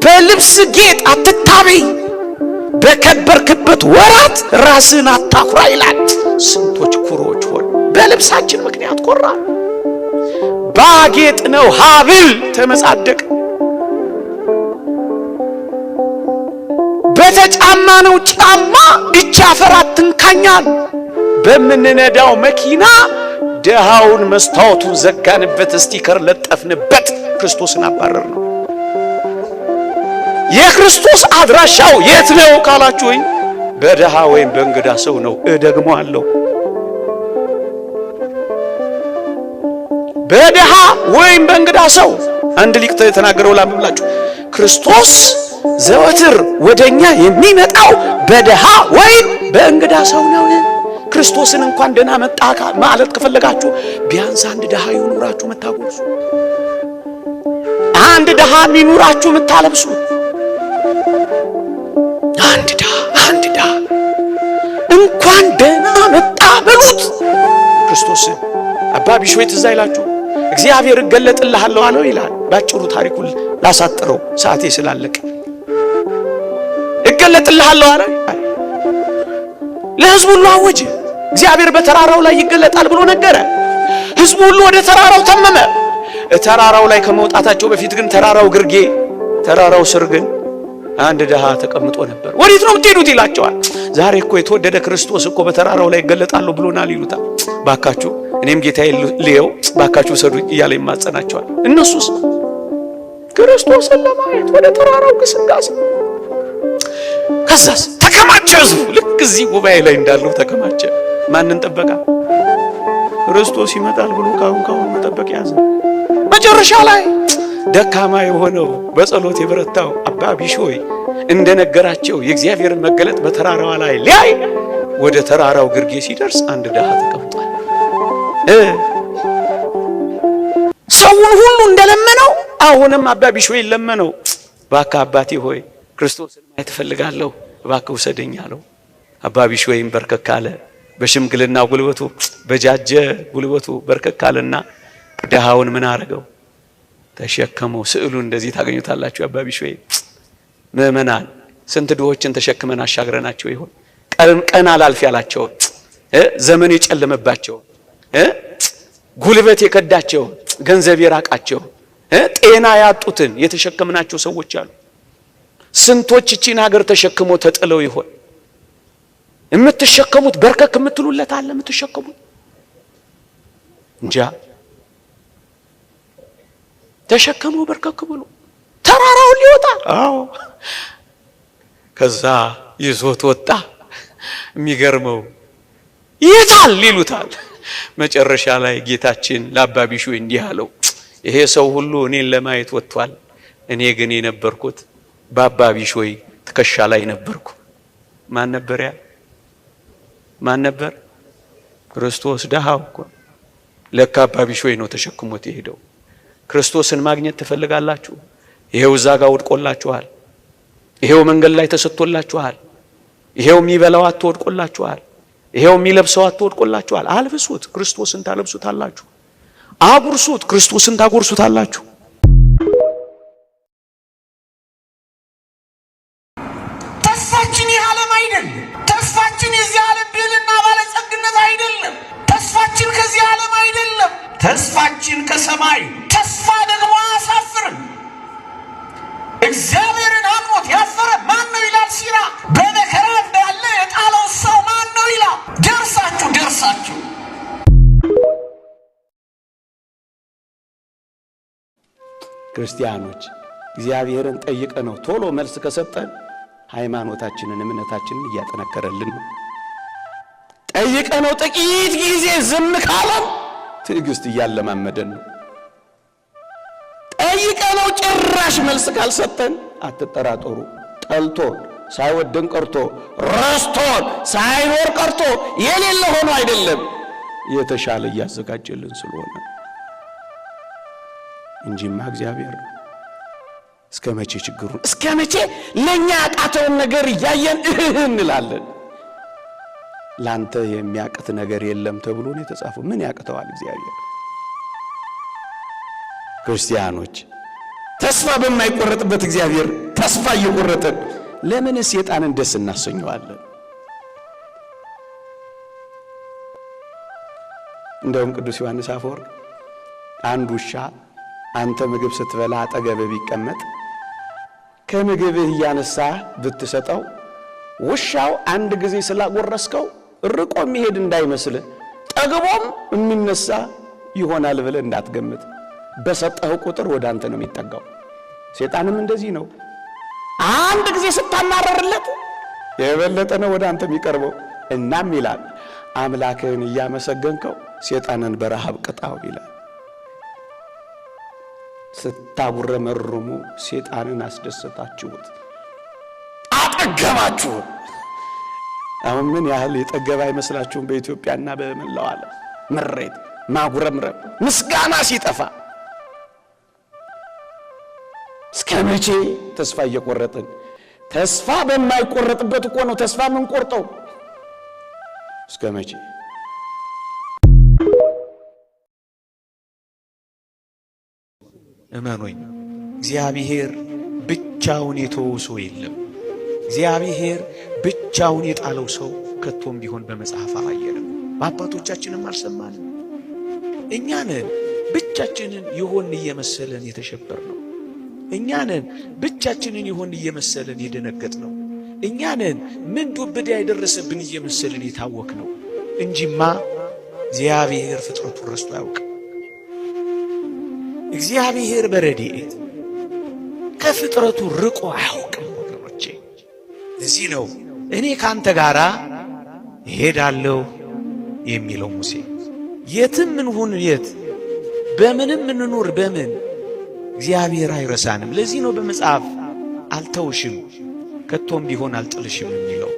በልብስ ጌጥ አትታበይ፣ በከበርክበት ወራት ራስን አታኩራ ይላል። ስንቶች ኩሮች ሆን በልብሳችን ምክንያት ኮራ። ባጌጥ ነው ሀብል ተመጻደቅ፣ በተጫማ ነው ጫማ እቻ ፈራት ትንካኛል። በምንነዳው መኪና ደሃውን መስታወቱን ዘጋንበት፣ ስቲከር ለጠፍንበት፣ ክርስቶስን አባረር ነው። የክርስቶስ አድራሻው የት ነው ካላችሁኝ፣ በደሃ ወይም በእንግዳ ሰው ነው። ደግሞ አለው በደሃ ወይም በእንግዳ ሰው። አንድ ሊቅ የተናገረው ላምብላችሁ፣ ክርስቶስ ዘወትር ወደኛ የሚመጣው በደሃ ወይም በእንግዳ ሰው ነው። ክርስቶስን እንኳን ደህና መጣ ማለት ከፈለጋችሁ ቢያንስ አንድ ደሃ ይኑራችሁ መታጎርሱ፣ አንድ ደሃ ይኑራችሁ መታለብሱ፣ አንድ ደሃ እንኳን ደህና መጣ በሉት ክርስቶስን። አባ ቢሾይ ትዝ አይላችሁ? እግዚአብሔር እገለጥልሃለሁ አለው ይላል። ባጭሩ ታሪኩን ላሳጥረው ሰዓቴ ስላለቀ፣ እገለጥልሃለሁ አለው ለሕዝቡ ሁሉ አወጀ። እግዚአብሔር በተራራው ላይ ይገለጣል ብሎ ነገረ። ሕዝቡ ሁሉ ወደ ተራራው ተመመ። ተራራው ላይ ከመውጣታቸው በፊት ግን ተራራው ስር ግን አንድ ደሃ ተቀምጦ ነበር። ወዴት ነው የምትሄዱት ይላቸዋል። ዛሬ እኮ የተወደደ ክርስቶስ እኮ በተራራው ላይ ይገለጣል ብሎናል ይሉታል። ባካችሁ እኔም ጌታዬ ልየው ባካችሁ ሰዱኝ እያለ ይማጸናቸዋል። እነሱስ ክርስቶስን ለማየት ወደ ተራራው ግስጋሴ። ከዛስ ተከማቸ ሕዝቡ። ልክ እዚህ ጉባኤ ላይ እንዳለው ተከማቸ። ማንን ጠበቃ? ክርስቶስ ይመጣል ብሎ ካሁን መጠበቅ ያዘ። መጨረሻ ላይ ደካማ የሆነው በጸሎት የበረታው አባ ቢሾይ እንደነገራቸው የእግዚአብሔርን መገለጥ በተራራዋ ላይ ሊያይ ወደ ተራራው ግርጌ ሲደርስ አንድ ደሃ ተቀምጧል። ሰውን ሁሉ እንደለመነው አሁንም አባ ቢሾይ ለመነው። እባክህ አባቴ ሆይ ክርስቶስን ማየት እፈልጋለሁ፣ እባክህ ውሰደኝ አለው። አባ ቢሾይም በርከክ አለ። በሽምግልና ጉልበቱ በጃጀ ጉልበቱ በርከክ አለና ደሃውን ምን አረገው? ተሸከመው። ስዕሉ እንደዚህ ታገኙታላችሁ። አባ ቢሾይ ምእመናን ስንት ድሆችን ተሸክመን አሻግረናቸው ይሆን? ቀን አላልፍ ያላቸው፣ ዘመን የጨለመባቸው፣ ጉልበት የከዳቸው፣ ገንዘብ የራቃቸው፣ ጤና ያጡትን የተሸከምናቸው ሰዎች አሉ። ስንቶች እቺን ሀገር ተሸክሞ ተጥለው ይሆን? የምትሸከሙት በርከክ የምትሉለት አለ የምትሸከሙት እንጃ። ተሸከመው በርከክ ብሎ ተራራውን ሊወጣ። አዎ ከዛ ይዞት ወጣ። የሚገርመው ይታል ይሉታል። መጨረሻ ላይ ጌታችን ለአባ ቢሾይ እንዲህ አለው፣ ይሄ ሰው ሁሉ እኔን ለማየት ወጥቷል፣ እኔ ግን የነበርኩት በአባ ቢሾይ ትከሻ ላይ ነበርኩ። ማን ነበር ያ? ማን ነበር? ክርስቶስ። ደሃው እኮ ለካ አባ ቢሾይ ነው ተሸክሞት የሄደው። ክርስቶስን ማግኘት ትፈልጋላችሁ? ይሄው እዛ ጋር ወድቆላችኋል። ይሄው መንገድ ላይ ተሰጥቶላችኋል። ይሄው የሚበላው አትወድቆላችኋል። ይሄው የሚለብሰው አትወድቆላችኋል። አልብሱት፣ ክርስቶስን ታለብሱታላችሁ። አጉርሱት፣ ክርስቶስን ታጎርሱታላችሁ። ተስፋችን የዓለም አይደለም። ተስፋችን የዚህ ዓለም ብልና ባለጸግነት አይደለም። ተስፋችን ከዚህ ዓለም አይደለም። ተስፋችን ከሰማይ። ተስፋ ደግሞ አያሳፍርም። እግዚአብሔርን አምኖት ያፈረ ማን ነው ይላል ሲራ። በመከራ እንዳለ የጣለው ሰው ማን ነው ይላል። ደርሳችሁ ክርስቲያኖች እግዚአብሔርን ጠይቀ ነው ቶሎ መልስ ከሰጠን ሃይማኖታችንን እምነታችንን እያጠነከረልን ነው። ጠይቀ ነው ጥቂት ጊዜ ዝም ካለን ትዕግስት እያለማመደን ነው። ጠይቀ ነው ጭራሽ መልስ ካልሰጠን አትጠራጠሩ፣ ጠልቶን ሳይወደን ቀርቶ ረስቶን ሳይኖር ቀርቶ የሌለ ሆኖ አይደለም፣ የተሻለ እያዘጋጀልን ስለሆነ እንጂማ እግዚአብሔር እስከ መቼ ችግሩን እስከ መቼ ለኛ ያቃተውን ነገር እያየን እንላለን? ላንተ የሚያቅት ነገር የለም ተብሎ ነው የተጻፈው። ምን ያቅተዋል እግዚአብሔር? ክርስቲያኖች ተስፋ በማይቆረጥበት እግዚአብሔር ተስፋ እየቆረጥን ለምን ሰይጣንን ደስ እናሰኘዋለን? እንደውም ቅዱስ ዮሐንስ አፈወርቅ አንድ ውሻ አንተ ምግብ ስትበላ አጠገብህ ቢቀመጥ ከምግብህ እያነሳ ብትሰጠው ውሻው አንድ ጊዜ ስላጎረስከው ርቆ የሚሄድ እንዳይመስል ጠግቦም የሚነሳ ይሆናል ብለህ እንዳትገምት። በሰጠው ቁጥር ወደ አንተ ነው የሚጠጋው። ሰይጣንም እንደዚህ ነው። አንድ ጊዜ ስታማረርለት የበለጠ ነው ወደ አንተ የሚቀርበው። እናም ይላል አምላክህን እያመሰገንከው ሰይጣንን በረሃብ ቅጣው ይላል። ስታጉረመርሙ ሰይጣንን አስደሰታችሁት፣ አጠገባችሁት። አሁን ምን ያህል የጠገበ አይመስላችሁም? በኢትዮጵያና በመላው ዓለም ምሬት፣ ማጉረምረም፣ ምስጋና ሲጠፋ እስከ መቼ ተስፋ እየቆረጥን? ተስፋ በማይቆረጥበት እኮ ነው ተስፋ ምን ቆርጠው። እስከ መቼ? እመኑኝ እግዚአብሔር ብቻውን የተወው ሰው የለም። እግዚአብሔር ብቻውን የጣለው ሰው ከቶም ቢሆን በመጽሐፍ አላየንም፣ በአባቶቻችንም አልሰማንም። እኛንን ብቻችንን ይሆን እየመሰለን የተሸበርነው፣ እኛንን ብቻችንን ይሆን እየመሰለን የደነገጥነው፣ እኛንን ምን ዱብዳ የደረሰብን እየመሰለን የታወክነው እንጂማ እግዚአብሔር ፍጥረቱን ረስቶ አያውቅም። እግዚአብሔር በረድኤት ከፍጥረቱ ርቆ አያውቅም ወገኖቼ። ለዚህ ነው እኔ ካንተ ጋራ እሄዳለሁ የሚለው ሙሴ። የትም እንሁን የት፣ በምንም እንኑር በምን እግዚአብሔር አይረሳንም። ለዚህ ነው በመጽሐፍ አልተውሽም ከቶም ቢሆን አልጥልሽም የሚለው።